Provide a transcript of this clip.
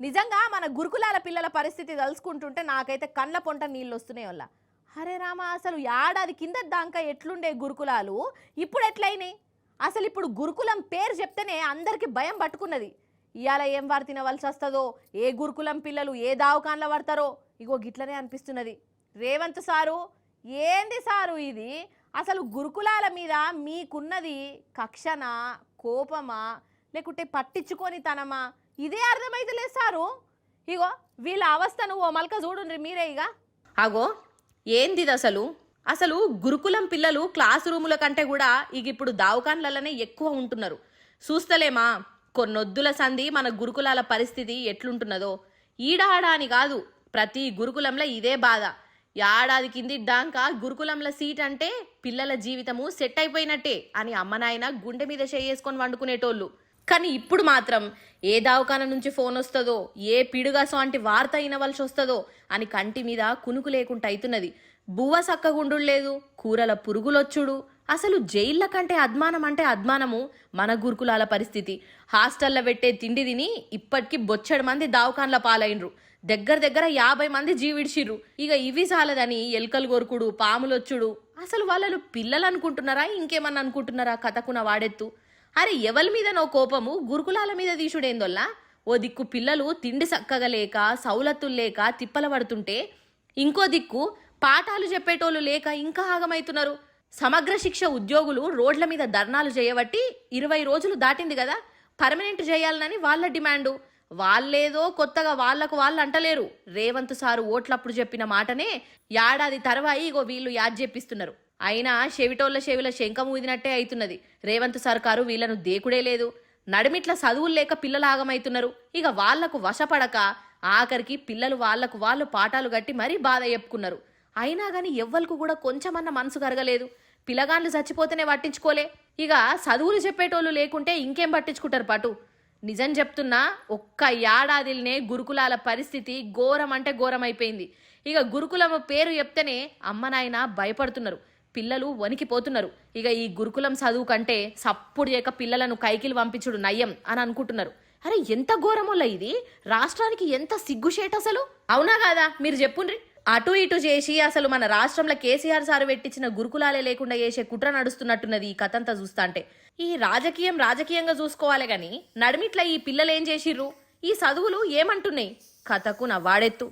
నిజంగా మన గురుకులాల పిల్లల పరిస్థితి తలుచుకుంటుంటే నాకైతే కళ్ళ పొంట నీళ్ళు వస్తున్నాయి వల్ల. హరే రామ, అసలు ఏడాది కింద దాకా ఎట్లుండే గురుకులాలు ఇప్పుడు ఎట్లయినాయి? అసలు ఇప్పుడు గురుకులం పేరు చెప్తేనే అందరికి భయం పట్టుకున్నది. ఇవాళ ఏం వారు తినవలసి వస్తుందో, ఏ గురుకులం పిల్లలు ఏ దావకాన్ల పడతారో ఇగో గిట్లనే అనిపిస్తున్నది. రేవంత్ సారు, ఏంది సారు ఇది? అసలు గురుకులాల మీద మీకున్నది కక్షనా, కోపమా, లేకుంటే పట్టించుకొని తనమా? ఇదే అర్థమైతే లేదు సారు. ఇగో వీళ్ళ అవస్థను ఓ మల్క చూడుండ్రి మీరే. ఇక అగో ఏంది అసలు? అసలు గురుకులం పిల్లలు క్లాస్ రూముల కంటే కూడా ఇక ఇప్పుడు దావకాన్లలోనే ఎక్కువ ఉంటున్నారు. చూస్తలేమా కొన్నొద్దుల సంధి మన గురుకులాల పరిస్థితి ఎట్లుంటున్నదో? ఈడాడా అని కాదు, ప్రతి గురుకులంలో ఇదే బాధ. ఏడాది కింది డాంక గురుకులంలో సీట్ అంటే పిల్లల జీవితము సెట్ అయిపోయినట్టే అని అమ్మనాయన గుండె మీద చేసుకొని వండుకునేటోళ్ళు. కానీ ఇప్పుడు మాత్రం ఏ దావకాన నుంచి ఫోన్ వస్తుందో, ఏ పిడుగాసో అంటే వార్త అయినవలసి వస్తుందో అని కంటి మీద కునుకు లేకుండా అవుతున్నది. బువ్వ సక్కగుండు లేదు, కూరల పురుగులొచ్చుడు. అసలు జైళ్ళ కంటే అద్మానం అంటే అద్మానము మన గురుకులాల పరిస్థితి. హాస్టల్లో పెట్టే తిండి తిని ఇప్పటికి బొచ్చడి మంది దావకాన్ల పాలైనరు. దగ్గర దగ్గర 50 మంది జీవిడిచిర్రు. ఇక ఇవి చాలదని ఎలుకలు గొరుకుడు, పాములొచ్చుడు. అసలు వాళ్ళు పిల్లలు అనుకుంటున్నారా, ఇంకేమన్నా అనుకుంటున్నారా? కథకున వాడెత్తు. అరే ఎవరి మీద నో కోపము గురుకులాల మీద తీసుడేందొల్లా? ఓ దిక్కు పిల్లలు తిండి చక్కగా లేక, సౌలతులు లేక తిప్పల పడుతుంటే, ఇంకో దిక్కు పాఠాలు చెప్పేటోళ్ళు లేక ఇంకా ఆగమైతున్నారు. సమగ్ర శిక్ష ఉద్యోగులు రోడ్ల మీద ధర్నాలు చేయబట్టి 20 రోజులు దాటింది కదా, పర్మనెంట్ చేయాలని వాళ్ళ డిమాండు. వాళ్ళేదో కొత్తగా వాళ్ళు అంటలేరు. రేవంత్ సారు ఓట్లప్పుడు చెప్పిన మాటనే ఏడాది తర్వాయి ఇగో వీళ్ళు యాద్ చెప్పిస్తున్నారు. అయినా చెవిటోళ్ళ చెవిల శంఖం ఊదినట్టే అవుతున్నది. రేవంత్ సర్కారు వీళ్ళను దేకుడే లేదు. నడిమిట్ల చదువులు లేక పిల్లలు ఆగమైతున్నారు. ఇక వాళ్లకు వశపడక ఆఖరికి పిల్లలు వాళ్ళు పాఠాలు గట్టి మరీ బాధ చెప్పుకున్నారు. అయినా గాని ఎవ్వరికి కూడా కొంచెమన్న మనసు కరగలేదు. పిల్లగాండ్లు చచ్చిపోతేనే పట్టించుకోలే, ఇక చదువులు చెప్పేటోళ్ళు లేకుంటే ఇంకేం పట్టించుకుంటారు పటు. నిజం చెప్తున్నా, ఒక్క ఏడాదిల్నే గురుకులాల పరిస్థితి ఘోరం అంటే ఘోరం అయిపోయింది. ఇక గురుకులం పేరు చెప్తేనే అమ్మనాయన భయపడుతున్నారు, పిల్లలు వణికిపోతున్నారు. ఇక ఈ గురుకులం చదువు కంటే సప్పుడు చేయక పిల్లలను కైకిలు పంపించుడు నయ్యం అని అనుకుంటున్నారు. అరే ఎంత ఘోరమోలా ఇది! రాష్ట్రానికి ఎంత సిగ్గుషేట్ అసలు. అవునా కాదా? మీరు చెప్పుండ్రి. అటు ఇటు చేసి అసలు మన రాష్ట్రంలో కేసీఆర్ సారు పెట్టించిన గురుకులాలే లేకుండా చేసే కుట్ర నడుస్తున్నట్టున్నది ఈ కథంతా చూస్తా అంటే. ఈ రాజకీయంగా చూసుకోవాలి గాని నడిమిట్ల ఈ పిల్లలు ఏం చేసిర్రు, ఈ చదువులు ఏమంటున్నాయి? కథకు నా వాడెత్తు.